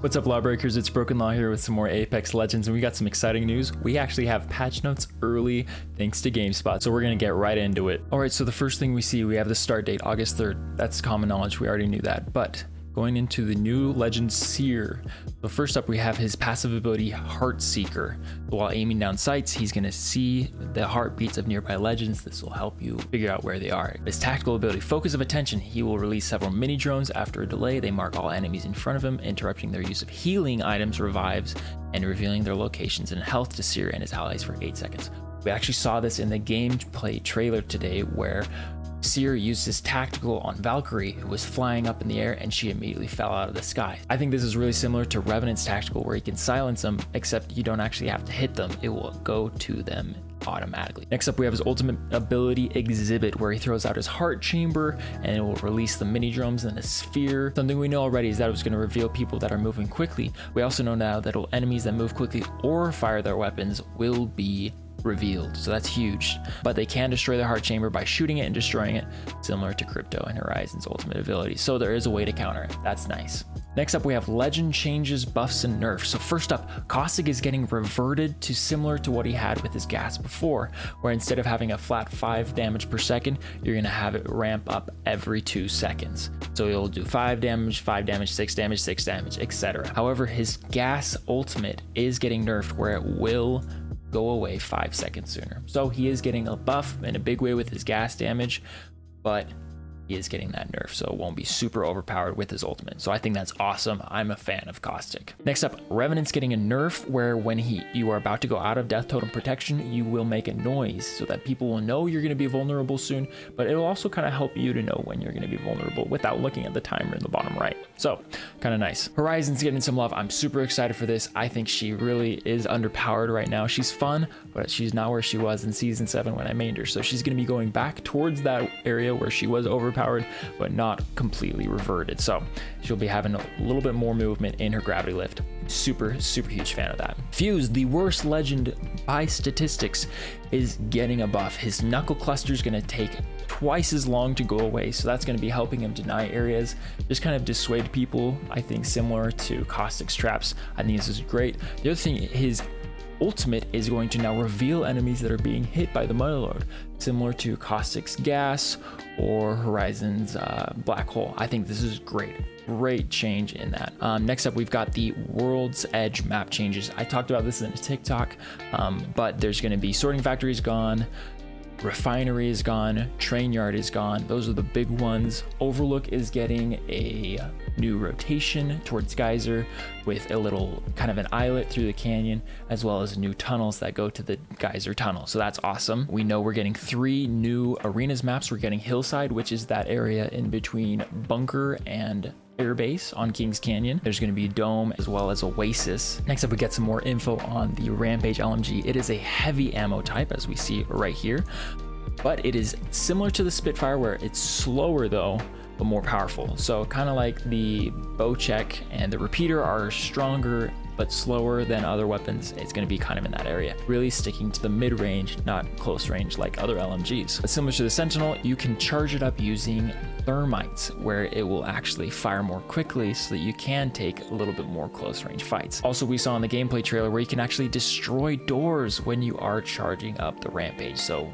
What's up, Lawbreakers? It's BrknLaw here with some more Apex Legends, and we got some exciting news. We actually have patch notes early thanks to GameSpot, so we're gonna get right into it. All right, so the first thing we see, we have the start date, August 3rd. That's common knowledge, we already knew that, but going into the new legend Seer. So first up, we have his passive ability, Heart Seeker. So while aiming down sights, he's gonna see the heartbeats of nearby legends. This will help you figure out where they are. His tactical ability, Focus of Attention. He will release several mini drones. After a delay, they mark all enemies in front of him, interrupting their use of healing items, revives, and revealing their locations and health to Seer and his allies for 8 seconds. We actually saw this in the gameplay trailer today where Seer used his tactical on Valkyrie, who was flying up in the air, and she immediately fell out of the sky. I think this is really similar to Revenant's tactical, where he can silence them, except you don't actually have to hit them. It will go to them automatically. Next up, we have his ultimate ability, Exhibit, where he throws out his heart chamber and it will release the mini drones and a sphere. Something we know already is that it was going to reveal people that are moving quickly. We also know now that enemies that move quickly or fire their weapons will be revealed, so that's huge. But they can destroy the heart chamber by shooting it and destroying it, similar to Crypto and Horizon's ultimate ability. So there is a way to counter it. That's nice. Next up, we have legend changes, buffs, and nerfs. So first up, Caustic is getting reverted to similar to what he had with his gas before, where instead of having a flat 5 damage per second, you're gonna have it ramp up every 2 seconds. So he'll do 5 damage, 5 damage, 6 damage, 6 damage, etc. However, his gas ultimate is getting nerfed, where it will go away 5 seconds sooner. So he is getting a buff in a big way with his gas damage, but he is getting that nerf, so it won't be super overpowered with his ultimate. So I think that's awesome. I'm a fan of Caustic. Next up, Revenant's getting a nerf where when you are about to go out of death totem protection, you will make a noise so that people will know you're going to be vulnerable soon, but it'll also kind of help you to know when you're going to be vulnerable without looking at the timer in the bottom right. So kind of nice. Horizon's getting some love. I'm super excited for this. I think she really is underpowered right now. She's fun, but she's not where she was in season 7 when I mained her. So she's going to be going back towards that area where she was overpowered, but not completely reverted. So she'll be having a little bit more movement in her gravity lift. Super huge fan of that. Fuse, the worst legend by statistics, is getting a buff. His knuckle cluster is going to take twice as long to go away, so that's going to be helping him deny areas, just kind of dissuade people. I think similar to Caustic's traps. I think this is great. The other thing, his ultimate is going to now reveal enemies that are being hit by the Motherlode, similar to Caustic's gas or Horizon's black hole. I think this is great change in that. Next up, we've got the World's Edge map changes. I talked about this in a TikTok, but there's going to be Sorting Factory is gone, Refinery is gone, Train Yard is gone. Those are the big ones. Overlook is getting a new rotation towards Geyser with a little kind of an eyelet through the canyon, as well as new tunnels that go to the Geyser tunnel. So that's awesome. We know we're getting 3 new arenas maps. We're getting Hillside, which is that area in between Bunker and Airbase on Kings Canyon. There's going to be Dome as well as Oasis. Next up, we get some more info on the Rampage LMG. It is a heavy ammo type, as we see right here, but it is similar to the Spitfire, where it's slower though, but more powerful. So kind of like the bow check and the repeater are stronger but slower than other weapons. It's going to be kind of in that area, really sticking to the mid-range, not close range like other LMGs. But similar to the Sentinel, you can charge it up using thermites, where it will actually fire more quickly so that you can take a little bit more close range fights. Also, we saw in the gameplay trailer where you can actually destroy doors when you are charging up the Rampage. So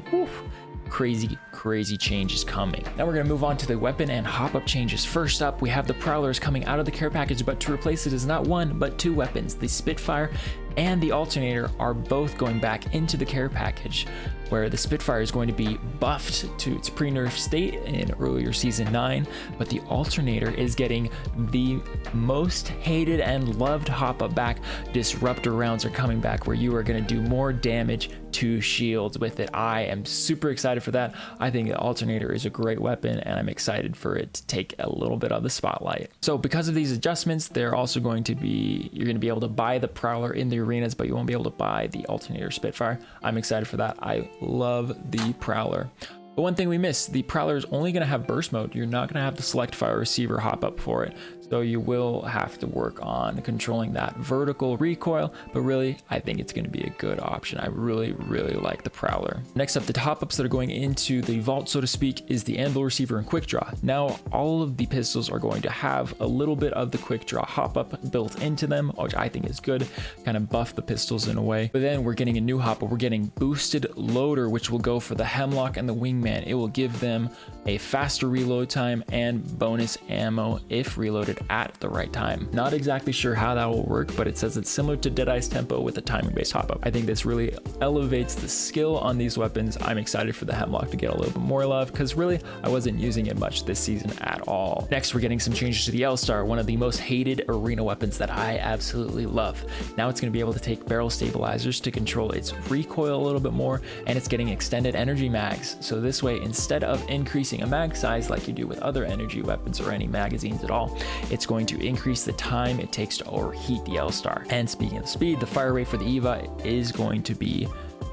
crazy changes coming. Now we're going to move on to the weapon and hop up changes. First up, we have the Prowlers coming out of the care package, but to replace it is not 1 but 2 weapons. The Spitfire and the Alternator are both going back into the care package, where the Spitfire is going to be buffed to its pre-nerf state in earlier season 9, but the Alternator is getting the most hated and loved hop up back. Disruptor Rounds are coming back, where you are going to do more damage to shields with it. I am super excited for that. I think the Alternator is a great weapon, and I'm excited for it to take a little bit of the spotlight. So because of these adjustments, they're also going to be, you're going to be able to buy the Prowler in the arenas, but you won't be able to buy the Alternator Spitfire. I'm excited for that. I love the Prowler. But one thing we missed, the Prowler is only going to have burst mode. You're not going to have the select fire receiver hop up for it. So you will have to work on controlling that vertical recoil, but really, I think it's going to be a good option. I really like the Prowler. Next up, the hop-ups that are going into the vault, so to speak, is the Anvil receiver and quick draw. Now, all of the pistols are going to have a little bit of the quick draw hop-up built into them, which I think is good, kind of buff the pistols in a way. But then we're getting a new hop-up. We're getting boosted loader, which will go for the Hemlok and the Wingman. It will give them a faster reload time and bonus ammo if reloaded at the right time. Not exactly sure how that will work, but it says it's similar to Deadeye's tempo with a timing based hop up. I think this really elevates the skill on these weapons. I'm excited for the Hemlok to get a little bit more love because really I wasn't using it much this season at all. Next, we're getting some changes to the L-Star, one of the most hated arena weapons that I absolutely love. Now it's going to be able to take barrel stabilizers to control its recoil a little bit more, and it's getting extended energy mags. So this way, instead of increasing a mag size like you do with other energy weapons or any magazines at all, it's going to increase the time it takes to overheat the L-Star. And speaking of speed, the fire rate for the EVA is going to be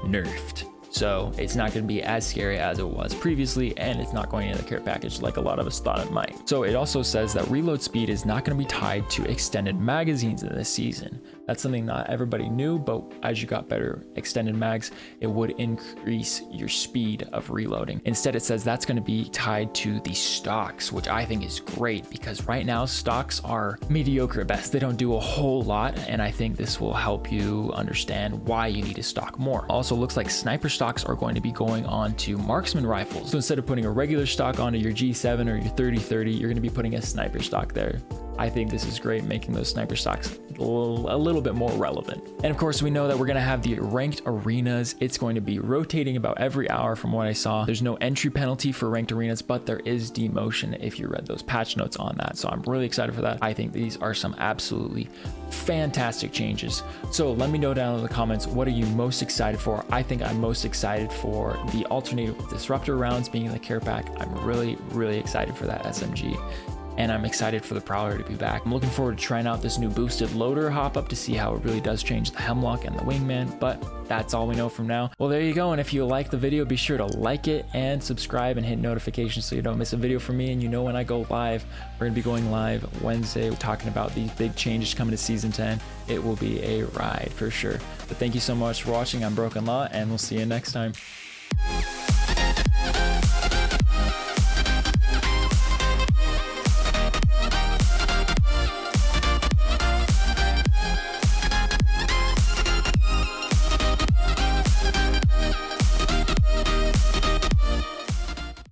nerfed. So it's not going to be as scary as it was previously, and it's not going in the care package like a lot of us thought it might. So it also says that reload speed is not going to be tied to extended magazines in this season. That's something not everybody knew, but as you got better extended mags, it would increase your speed of reloading. Instead, it says that's going to be tied to the stocks, which I think is great because right now stocks are mediocre at best. They don't do a whole lot, and I think this will help you understand why you need to stock more. Also, looks like sniper stocks are going to be going on to marksman rifles. So instead of putting a regular stock onto your G7 or your 30-30, you're going to be putting a sniper stock there. I think this is great, making those sniper stocks a little bit more relevant. And of course, we know that we're going to have the ranked arenas. It's going to be rotating about every hour from what I saw. There's no entry penalty for ranked arenas, but there is demotion if you read those patch notes on that. So I'm really excited for that. I think these are some absolutely fantastic changes. So let me know down in the comments, what are you most excited for? I think I'm most excited for the Alternator with Disruptor Rounds being in the care pack. I'm really excited for that SMG. And I'm excited for the Prowler to be back. I'm looking forward to trying out this new boosted loader hop up to see how it really does change the Hemlok and the Wingman, but that's all we know from now. Well, there you go. And if you like the video, be sure to like it and subscribe and hit notifications so you don't miss a video from me. And you know when I go live, we're gonna be going live Wednesday. We're talking about these big changes coming to season 10. It will be a ride for sure. But thank you so much for watching. I'm BrknLaw, and we'll see you next time.